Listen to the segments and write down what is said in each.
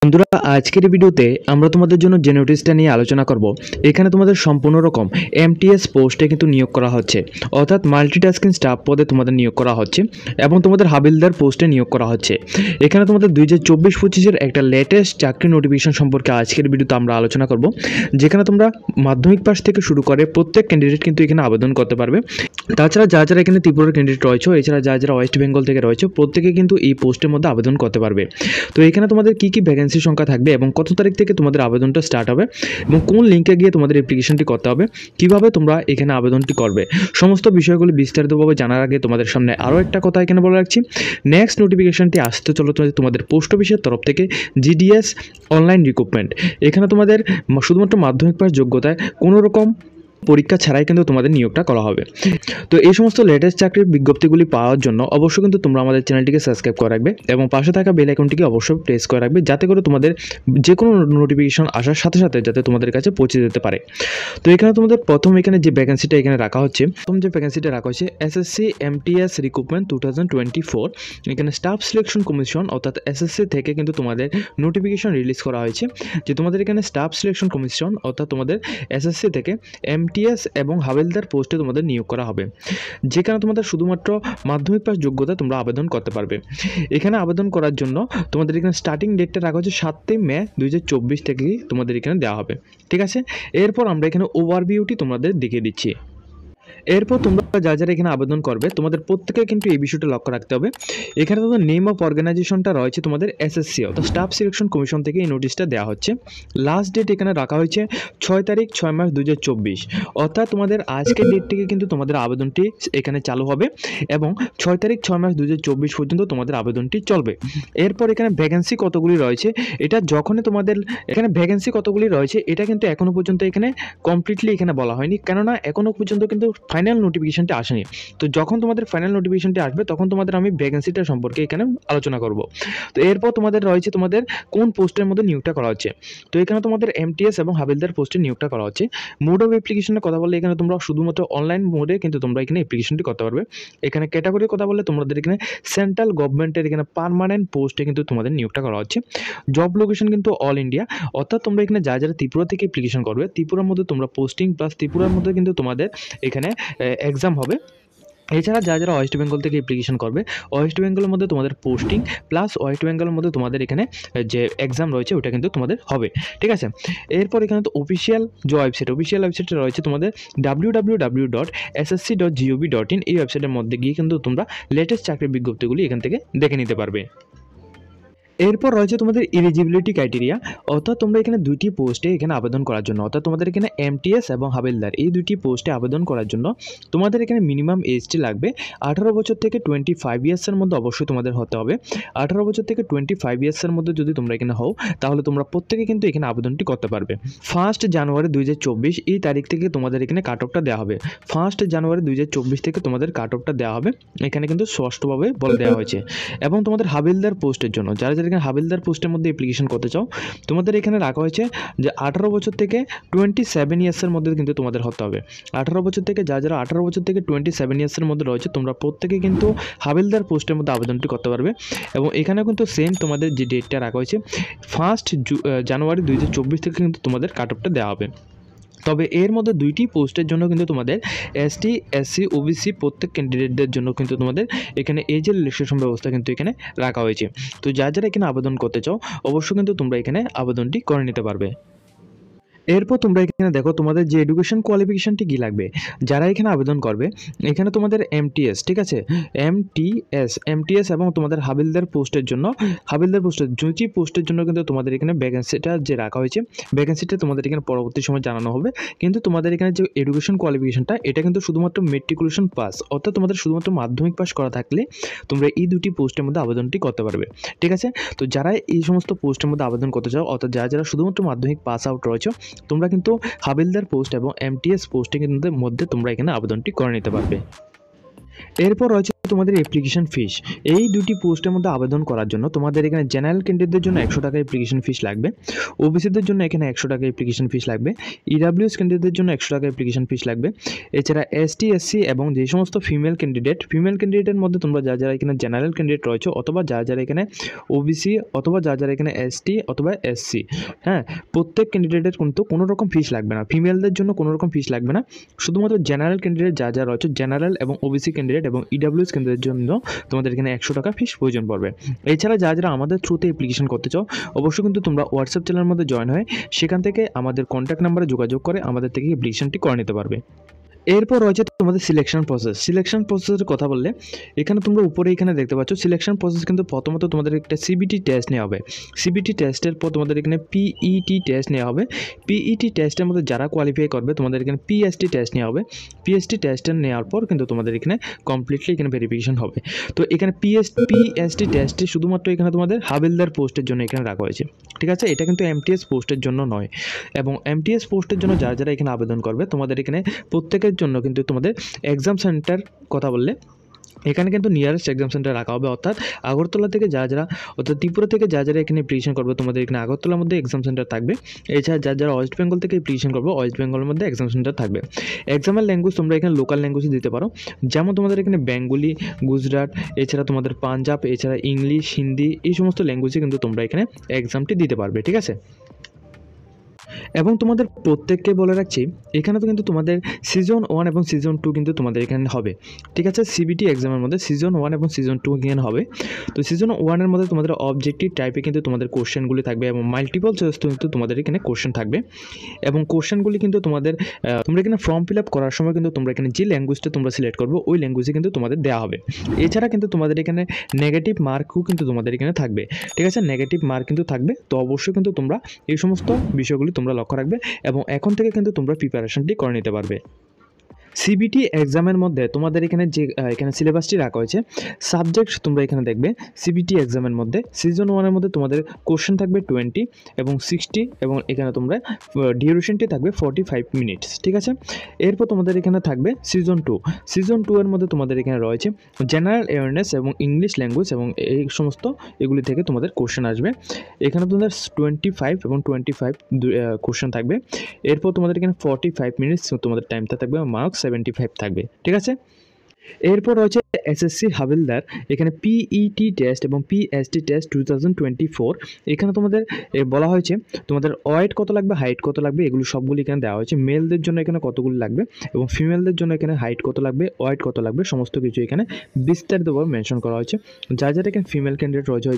বন্ধুরা, আজকের ভিডিওতে আমরা তোমাদের জন্য যে নোটিশটা নিয়ে আলোচনা করব, এখানে তোমাদের সম্পূর্ণ রকম এমটিএস পোস্টে কিন্তু নিয়োগ করা হচ্ছে, অর্থাৎ মাল্টিটাস্কিং স্টাফ পদে তোমাদের নিয়োগ করা হচ্ছে এবং তোমাদের হাবিলদার পোস্টে নিয়োগ করা হচ্ছে। এখানে তোমাদের 2024-25-এর একটা লেটেস্ট চাকরি নোটিফিকেশন সম্পর্কে আজকের ভিডিওতে আমরা আলোচনা করব, যেখানে তোমরা মাধ্যমিক পাস থেকে শুরু করে প্রত্যেক ক্যান্ডিডেট কিন্তু এখানে আবেদন করতে পারবে। তাছাড়া যারা এখানে ত্রিপুরার ক্যান্ডিডেট রয়েছে, এছাড়া যারা ওয়েস্ট বেঙ্গল থেকে রয়েছে, প্রত্যেকে কিন্তু এই পোস্টের মধ্যে আবেদন করতে পারবে। তো এখানে তোমাদের কী কী ভ্যাকেন্সি সংখ্যা থাকবে এবং কত তারিখ থেকে তোমাদের আবেদনটা স্টার্ট হবে এবং কোন লিঙ্কে গিয়ে তোমাদের অ্যাপ্লিকেশনটি করতে হবে, কিভাবে তোমরা এখানে আবেদনটি করবে, সমস্ত বিষয়গুলি বিস্তারিতভাবে জানার আগে তোমাদের সামনে আরও একটা কথা এখানে বলে রাখছি। নেক্সট নোটিফিকেশনটি আসতে চলো তোমাদের পোস্ট অফিসের তরফ থেকে জিডিএস অনলাইন রিক্রুটমেন্ট। এখানে তোমাদের শুধুমাত্র মাধ্যমিক পাস যোগ্যতায় কোনো রকম পরীক্ষা ছাড়াই কিন্তু তোমাদের নিয়োগটা করা হবে। তো এই সমস্ত লেটেস্ট চাকরির বিজ্ঞপ্তিগুলি পাওয়ার জন্য অবশ্যই কিন্তু তোমরা আমাদের চ্যানেলটিকে সাবস্ক্রাইব করে রাখবে এবং পাশে থাকা বেল আইকনটিকে অবশ্যই প্রেস করে রাখবে, যাতে করে তোমাদের যে কোনো নোটিফিকেশন আসার সাথে সাথে যাতে তোমাদের কাছে পৌঁছে যেতে পারে। তো এখানে তোমাদের প্রথম এখানে যে ভ্যাকেন্সিটা এখানে রাখা হচ্ছে, প্রথম যে ভ্যাকেন্সিটা রাখা হচ্ছে এসএসসি এমটিএস রিক্রুটমেন্ট 2024। এখানে স্টাফ সিলেকশন কমিশন অর্থাৎ এসএসসি থেকে কিন্তু তোমাদের নোটিফিকেশন রিলিজ করা হয়েছে যে তোমাদের এখানে স্টাফ সিলেকশন কমিশন অর্থাৎ তোমাদের এসএসসি থেকে এমটিএস এবং হাবিলদার পোস্টে তোমাদের নিয়োগ করা হবে, যেখানে তোমাদের শুধুমাত্র মাধ্যমিক পাস যোগ্যতা তোমরা আবেদন করতে পারবে। এখানে আবেদন করার জন্য তোমাদের এখানে স্টার্টিং ডেটটা রাখা হচ্ছে 7 মে 2024 থেকে তোমাদের এখানে দেওয়া হবে। ঠিক আছে, এরপর আমরা এখানে ওভারভিউটি তোমাদের দেখিয়ে দিচ্ছি। এরপর তোমরা যারা এখানে আবেদন করবে তোমাদের প্রত্যেকে কিন্তু এই বিষয়টা লক্ষ্য রাখতে হবে। এখানে তোমাদের নেম অফ অর্গানাইজেশনটা রয়েছে তোমাদের এসএসসি অর্থাৎ স্টাফ সিলেকশন কমিশন থেকে এই নোটিশটা দেওয়া হচ্ছে। লাস্ট ডেট এখানে রাখা হয়েছে 6 তারিখ 6 মাস 2024, অর্থাৎ তোমাদের আজকের ডেট থেকে কিন্তু তোমাদের আবেদনটি এখানে চালু হবে এবং 6 তারিখ 6 মাস 2024 পর্যন্ত তোমাদের আবেদনটি চলবে। এরপর এখানে ভ্যাকেন্সি কতগুলি রয়েছে, এটা যখনই তোমাদের এখানে ভ্যাকেন্সি কতগুলি রয়েছে এটা কিন্তু এখনও পর্যন্ত এখানে কমপ্লিটলি এখানে বলা হয়নি, কেননা এখনও পর্যন্ত কিন্তু ফাইনাল নোটিফিকেশনটি আসেনি। তো যখন তোমাদের ফাইনাল নোটিফিকেশনটি আসবে তখন তোমাদের আমি ভ্যাকেন্সিটা সম্পর্কে এখানে আলোচনা করব। তো এরপর তোমাদের রয়েছে তোমাদের কোন পোস্টের মধ্যে নিয়োগটা করা হচ্ছে। তো এখানে তোমাদের এমটিএস এবং হাবিলদার পোস্টে নিয়োগটা করা হচ্ছে। মোড অফ অ্যাপ্লিকেশনের কথা বললে এখানে তোমরা শুধুমাত্র অনলাইন মোডে কিন্তু তোমরা এখানে অ্যাপ্লিকেশনটি করতে পারবে। এখানে ক্যাটাগরির কথা বললে তোমাদের এখানে সেন্ট্রাল গভর্নমেন্টের এখানে পার্মানেন্ট পোস্টে কিন্তু তোমাদের নিয়োগটা করা হচ্ছে। জব লোকেশন কিন্তু অল ইন্ডিয়া, অর্থাৎ তোমরা এখানে যারা ত্রিপুরা থেকে অ্যাপ্লিকেশন করবে ত্রিপুরার মধ্যে তোমরা পোস্টিং প্লাস ত্রিপুরার মধ্যে কিন্তু তোমাদের এখানে এক্সাম হবে। এছাড়া যারা ওয়েস্ট বেঙ্গল থেকে অ্যাপ্লিকেশন করবে ওয়েস্ট বেঙ্গলের মধ্যে তোমাদের পোস্টিং প্লাস ওয়েস্ট বেঙ্গলের মধ্যে তোমাদের এখানে যে এক্সাম রয়েছে ওটা কিন্তু তোমাদের হবে। ঠিক আছে, এরপর এখানে তো অফিসিয়াল যে ওয়েবসাইটে রয়েছে তোমাদের www.ssc.gov.in। এই ওয়েবসাইটের মধ্যে গিয়ে কিন্তু তোমরা লেটেস্ট চাকরির বিজ্ঞপ্তিগুলি এখান থেকে দেখে নিতে পারবে। এরপর রয়েছে তোমাদের এলিজিবিলিটি ক্রাইটেরিয়া, অর্থাৎ তোমরা এখানে দুইটি পোস্টে এখানে আবেদন করার জন্য, অর্থাৎ তোমাদের এখানে এমটিএস এবং হাবিলদার এই দুইটি পোস্টে আবেদন করার জন্য তোমাদের এখানে মিনিমাম এজটি লাগবে 18 বছর থেকে 25 ইয়ার্সের মধ্যে অবশ্যই তোমাদের হতে হবে। 18 বছর থেকে 25 ইয়ার্সের মধ্যে যদি তোমরা এখানে হও তাহলে তোমরা প্রত্যেকে কিন্তু এখানে আবেদনটি করতে পারবে। 1 জানুয়ারি 2024 এই তারিখ থেকে তোমাদের এখানে কাট অফটা দেওয়া হবে। 1 জানুয়ারি 2024 থেকে তোমাদের কাট অফটা দেওয়া হবে, এখানে কিন্তু স্পষ্টভাবে বলে দেওয়া হয়েছে। এবং তোমাদের হাবিলদার পোস্টের জন্য যারা এখানে হাবিলদার পোস্টের মধ্যে অ্যাপ্লিকেশন করতে চাও তোমাদের এখানে রাখা হয়েছে যে 18 বছর থেকে 27 ইয়ার্সের মধ্যে কিন্তু তোমাদের হতে হবে। 18 বছর থেকে যারা 18 বছর থেকে 27 ইয়ার্সের মধ্যে রয়েছে তোমরা প্রত্যেকে কিন্তু হাবিলদার পোস্টের মধ্যে আবেদনটি করতে পারবে। এবং এখানে কিন্তু সেম তোমাদের যে ডেটটা রাখা হয়েছে 1 জানুয়ারি 2024 থেকে কিন্তু তোমাদের কাট অফটা দেওয়া হবে। তবে এর মধ্যে দুইটি পোস্টের জন্য কিন্তু তোমাদের এসটি এসসি ওবিসি প্রত্যেক ক্যান্ডিডেটদের জন্য কিন্তু তোমাদের এখানে এজের রিল্যাক্সেশন ব্যবস্থা কিন্তু এখানে রাখা হয়েছে। তো যারা এখানে আবেদন করতে চাও অবশ্যই কিন্তু তোমরা এখানে আবেদনটি করে নিতে পারবে। এরপর তোমরা এখানে দেখো তোমাদের যে এডুকেশন কোয়ালিফিকেশনটি কী লাগবে। যারা এখানে আবেদন করবে এখানে তোমাদের এমটিএস, ঠিক আছে, এমটিএস এবং তোমাদের হাবিলদার পোস্টের দুটি পোস্টের জন্য কিন্তু তোমাদের এখানে ভ্যাকেন্সিটা যে রাখা হয়েছে ভ্যাকেন্সিটা তোমাদের এখানে পরবর্তী সময় জানানো হবে। কিন্তু তোমাদের এখানে যে এডুকেশন কোয়ালিফিকেশনটা এটা কিন্তু শুধুমাত্র মেট্রিকুলেশন পাস, অর্থাৎ তোমাদের শুধুমাত্র মাধ্যমিক পাস করা থাকলে তোমরা এই দুটি পোস্টের মধ্যে আবেদনটি করতে পারবে। ঠিক আছে, তো যারা এই সমস্ত পোস্টের মধ্যে আবেদন করতে চাও অর্থাৎ যারা শুধুমাত্র মাধ্যমিক পাস আউট রয়েছে তোমরা কিন্তু হাবিলদার পোস্ট এবং এমটিএস পোস্টের মধ্যে তোমরা এখানে আবেদনটি করে নিতে পারবে। এরপর রয়েছে তোমাদের অ্যাপ্লিকেশন ফিস, এই দুটি পোস্টের মধ্যে আবেদন করার জন্য তোমাদের এখানে জেনারেল ক্যান্ডিডেটদের জন্য 100 টাকা অ্যাপ্লিকেশন ফিস লাগবে, ওবিসিদের জন্য এখানে 100 টাকা অ্যাপ্লিকেশন ফিস লাগবে, ইডাব্লিউএস ক্যান্ডিডেটদের জন্য 100 টাকা অ্যাপ্লিকেশন ফিস লাগবে। এছাড়া এসটি এসসি এবং যে সমস্ত ফিমেল ক্যান্ডিডেটের মধ্যে তোমরা যারা এখানে জেনারেল ক্যান্ডিডেট রয়েছে অথবা যারা এখানে ওবিসি অথবা যারা এখানে এসটি অথবা এসসি, হ্যাঁ, প্রত্যেক ক্যান্ডিডেটের কিন্তু কোনো রকম ফিস লাগবে না, ফিমেলদের জন্য কোনো রকম ফিস লাগবে না, শুধুমাত্র জেনারেল ক্যান্ডিডেট যা রয়েছে জেনারেল এবং ওবিসি ক্যান্ডিডেট এবং ইডাব্লিউএস ক্যান্ডিডেটের জন্য তোমাদের এখানে 100 টাকা ফিস প্রয়োজন পড়বে। এছাড়া যারা আমাদের থ্রুতে অ্যাপ্লিকেশন করতে চাও অবশ্যই কিন্তু তোমরা হোয়াটসঅ্যাপ চ্যানেলের মধ্যে জয়েন হয়ে সেখান থেকে আমাদের কন্ট্যাক্ট নাম্বারে যোগাযোগ করে আমাদের থেকে অ্যাপ্লিকেশনটি করে নিতে পারবে। এরপর রয়েছে তোমাদের সিলেকশন প্রসেসের কথা বললে এখানে তোমরা উপরে এখানে দেখতে পাচ্ছ সিলেকশন প্রসেস কিন্তু প্রথমত তোমাদের একটা সিবিটি টেস্ট নেওয়া হবে, সিবিটি টেস্টের পর তোমাদের এখানে পিইটি টেস্ট নেওয়া হবে, পিইটি টেস্টের মধ্যে যারা কোয়ালিফাই করবে তোমাদের এখানে পিএসটি টেস্ট নেওয়া হবে, পিএসটি টেস্ট নেওয়ার পর কিন্তু তোমাদের এখানে কমপ্লিটলি এখানে ভেরিফিকেশন হবে। তো এখানে পিএসটি টেস্টটি শুধুমাত্র এখানে তোমাদের হাবিলদার পোস্টের জন্য এখানে রাখা হয়েছে, ঠিক আছে, এটা কিন্তু এমটিএস পোস্টের জন্য নয়। এবং এমটিএস পোস্টের জন্য যারা এখানে আবেদন করবে তোমাদের এখানে প্রত্যেকের জন্য কিন্তু তোমাদের এক্সাম সেন্টার কথা বললে এখানে কিন্তু নিয়ারেস্ট এক্সাম সেন্টার রাখা হবে, অর্থাৎ আগরতলা থেকে অর্থাৎ ত্রিপুরা থেকে যারা এখানে অ্যাপ্লিকেশন করবে তোমাদের এখানে আগরতলার মধ্যে এক্সাম সেন্টার থাকবে। এছাড়া যারা ওয়েস্ট বেঙ্গল থেকে অ্যাপ্লিকেশন করবে ওয়েস্ট বেঙ্গলের মধ্যে এক্সাম সেন্টার থাকবে। এক্সামের ল্যাঙ্গুয়েজ তোমরা এখানে লোকাল ল্যাঙ্গুয়েজ দিতে পারো, যেমন তোমাদের এখানে বেঙ্গলি, গুজরাট, এছাড়া তোমাদের পাঞ্জাব, এছাড়া ইংলিশ, হিন্দি, এই সমস্ত ল্যাঙ্গুয়েজে কিন্তু তোমরা এখানে এক্সামটি দিতে পারবে, ঠিক আছে। এবং তোমাদের প্রত্যেককে বলে রাখছি এখানে তো কিন্তু তোমাদের সিজন 1 এবং সিজন 2 কিন্তু তোমাদের এখানে হবে, ঠিক আছে, সিবিটি এক্সামের মধ্যে সিজন 1 এবং সিজন 2 এখানে হবে। তো সিজন 1 এর মধ্যে তোমাদের অবজেক্টিভ টাইপে কিন্তু তোমাদের কোশ্চেনগুলি থাকবে এবং মাল্টিপল চয়েস কিন্তু তোমাদের এখানে কোশ্চেন থাকবে এবং কোশ্চেনগুলি কিন্তু তোমরা এখানে ফর্ম ফিল আপ করার সময় কিন্তু তোমরা এখানে যে ল্যাঙ্গুয়েজটা তোমরা সিলেক্ট করবে ওই ল্যাঙ্গুয়েজে কিন্তু তোমাদের দেওয়া হবে। এছাড়া কিন্তু তোমাদের এখানে নেগেটিভ মার্কও কিন্তু তোমাদের এখানে থাকবে, ঠিক আছে, নেগেটিভ মার্ক কিন্তু থাকবে। তো অবশ্যই কিন্তু তোমরা এই সমস্ত বিষয়গুলি তোমরা লক্ষ্য রাখবে এবং এখন থেকে কিন্তু তোমরা প্রিপারেশনটি করে নিতে পারবে। সিবিটি এক্সামের মধ্যে তোমাদের এখানে যে সিলেবাসটি রাখা হয়েছে সাবজেক্ট তোমরা এখানে দেখবে। সিবিটি এক্সামের মধ্যে সিজন 1 এর মধ্যে তোমাদের কোশ্চেন থাকবে 20 এবং 60 এবং এখানে তোমরা ডিউরেশনটি থাকবে 45 মিনিটস, ঠিক আছে। এরপর তোমাদের এখানে থাকবে সিজন 2 এর মধ্যে তোমাদের এখানে রয়েছে জেনারেল অ্যাওয়ারনেস এবং ইংলিশ ল্যাঙ্গুয়েজ এবং এই সমস্ত এগুলি থেকে তোমাদের কোশ্চেন আসবে। এখানে তোমাদের 25 এবং 25 কোশ্চেন থাকবে। এরপর তোমাদের এখানে 45 মিনিটস তোমাদের টাইমটা থাকবে, মার্কস 75 থাকবে, ঠিক আছে। এরপর রয়েছে এসএসসি হাবিলদার, এখানে পিইটি টেস্ট এবং পিএসটি টেস্ট 2024। এখানে তোমাদের বলা হয়েছে তোমাদের ওয়েট কত লাগবে, হাইট কত লাগবে, এগুলো সবগুলি এখানে দেওয়া হয়েছে। মেলদের জন্য এখানে কতগুলি লাগবে এবং ফিমেলদের জন্য এখানে হাইট কত লাগবে, ওয়েট কত লাগবে, সমস্ত কিছু এখানে বিস্তারিতভাবে মেনশন করা হয়েছে। যারা এখানে ফিমেল ক্যান্ডিডেট রয়েছে,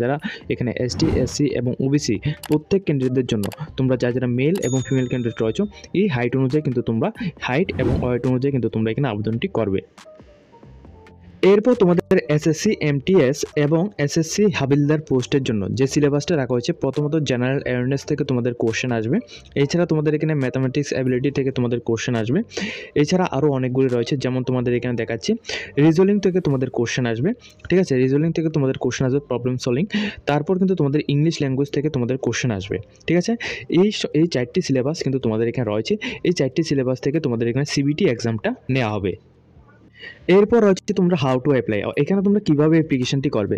যারা এখানে এসটি এসসি এবং ওবিসি প্রত্যেক ক্যান্ডিডেটদের জন্য তোমরা যারা মেল এবং ফিমেল ক্যান্ডিডেট রয়েছে এই হাইট অনুযায়ী কিন্তু তোমরা হাইট এবং ওয়েট অনুযায়ী কিন্তু তোমরা এখানে আবেদনটি করবে। এরপর তোমাদের এসএসসি এমটিএস এবং এসএসসি হাবিলদার পোস্টের জন্য যে সিলেবাসটা রাখা হয়েছে প্রথমত জেনারেল অ্যাওয়ারনেস থেকে তোমাদের কোশ্চেন আসবে, এছাড়া তোমাদের এখানে ম্যাথামেটিক্স অ্যাবিলিটি থেকে তোমাদের কোশ্চেন আসবে, এছাড়া আরও অনেকগুলি রয়েছে যেমন তোমাদের এখানে দেখাচ্ছি রিজনিং থেকে তোমাদের কোশ্চেন আসবে, ঠিক আছে, রিজনিং থেকে তোমাদের কোশ্চেন আসবে, প্রবলেম সলভিং, তারপর কিন্তু তোমাদের ইংলিশ ল্যাঙ্গুয়েজ থেকে তোমাদের কোশ্চেন আসবে, ঠিক আছে। এই 4টি সিলেবাস কিন্তু তোমাদের এখানে রয়েছে, এই 4টি সিলেবাস থেকে তোমাদের এখানে সিবিটি এক্সামটা নেওয়া হবে। এরপর হচ্ছে তোমরা হাউ টু অ্যাপ্লাই, এখানে তোমরা কিভাবে অ্যাপ্লিকেশনটি করবে।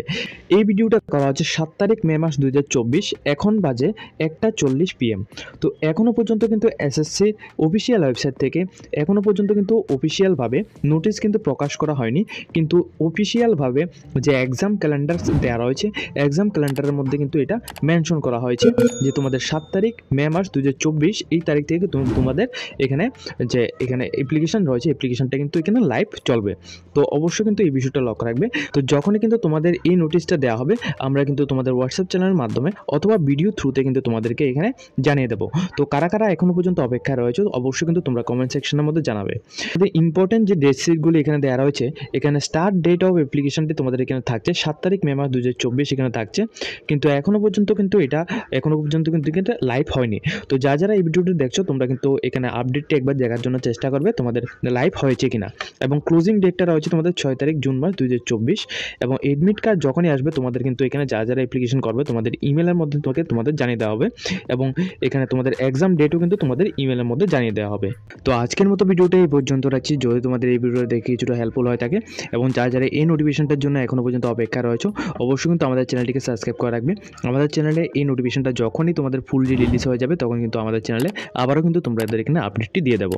এই ভিডিওটা করা হচ্ছে 7 তারিখ মে মাস 2024, এখন বাজে 1:40 PM। তো এখনও পর্যন্ত কিন্তু এসএসসি অফিসিয়াল ওয়েবসাইট থেকে এখনও পর্যন্ত কিন্তু অফিসিয়ালভাবে নোটিশ কিন্তু প্রকাশ করা হয়নি, কিন্তু অফিসিয়ালভাবে যে এক্সাম ক্যালেন্ডার দেওয়া রয়েছে এক্সাম ক্যালেন্ডারের মধ্যে কিন্তু এটা মেনশন করা হয়েছে যে তোমাদের 7 তারিখ মে মাস 2024 এই তারিখ থেকে তোমাদের এখানে অ্যাপ্লিকেশন রয়েছে অ্যাপ্লিকেশনটা কিন্তু এখানে লাইভ চলবে। তো অবশ্যই কিন্তু এই বিষয়টা লক্ষ্য রাখবে। তো যখনই কিন্তু তোমাদের এই নোটিশটা দেওয়া হবে আমরা কিন্তু তোমাদের হোয়াটসঅ্যাপ চ্যানেলের মাধ্যমে অথবা ভিডিও থ্রুতে কিন্তু তোমাদেরকে এখানে জানিয়ে দেবো। তো কারা এখনো পর্যন্ত অপেক্ষায় রয়েছে অবশ্যই কিন্তু তোমরা কমেন্ট সেকশনের মধ্যে জানাবে। ইম্পর্টেন্ট যে ডেট শিটগুলি এখানে দেওয়া রয়েছে এখানে স্টার্ট ডেট অফ অ্যাপ্লিকেশনটি তোমাদের এখানে থাকছে 7 তারিখ মে মাস 2024 এখানে থাকছে, কিন্তু এখনো পর্যন্ত কিন্তু এটা লাইভ হয়নি। তো যারা এই ভিডিওটি দেখছো তোমরা কিন্তু এখানে আপডেটটি একবার দেখার জন্য চেষ্টা করবে তোমাদের লাইভ হয়েছে কিনা এবং ক্লোজ ক্লোজিং ডেটটা রয়েছে তোমাদের 6 তারিখ জুন মাস 2024 এবং এডমিট কার্ড যখনই আসবে তোমাদের কিন্তু এখানে যারা অ্যাপ্লিকেশন করবে তোমাদের ইমেলের মধ্যে তোমাদের জানিয়ে দেওয়া হবে এবং এখানে তোমাদের এক্সাম ডেটও কিন্তু তোমাদের ইমেলের মধ্যে জানিয়ে দেওয়া হবে। তো আজকের মতো ভিডিওটা এই পর্যন্ত রাখছি। যদি তোমাদের এই ভিডিওটা দেখে কিছুটা হেল্পফুল হয়ে থাকে এবং যারা এই নোটিফিকেশনটার জন্য এখনও পর্যন্ত অপেক্ষা রয়েছে, অবশ্যই কিন্তু আমাদের চ্যানেলটিকে সাবস্ক্রাইব করে রাখবে। আমাদের চ্যানেলে এই নোটিফিকেশনটা যখনই তোমাদের ফুললি রিলিজ হয়ে যাবে তখন কিন্তু আমাদের চ্যানেলে আবারও কিন্তু তোমরা এদের এখানে আপডেটটি দিয়ে দেবো।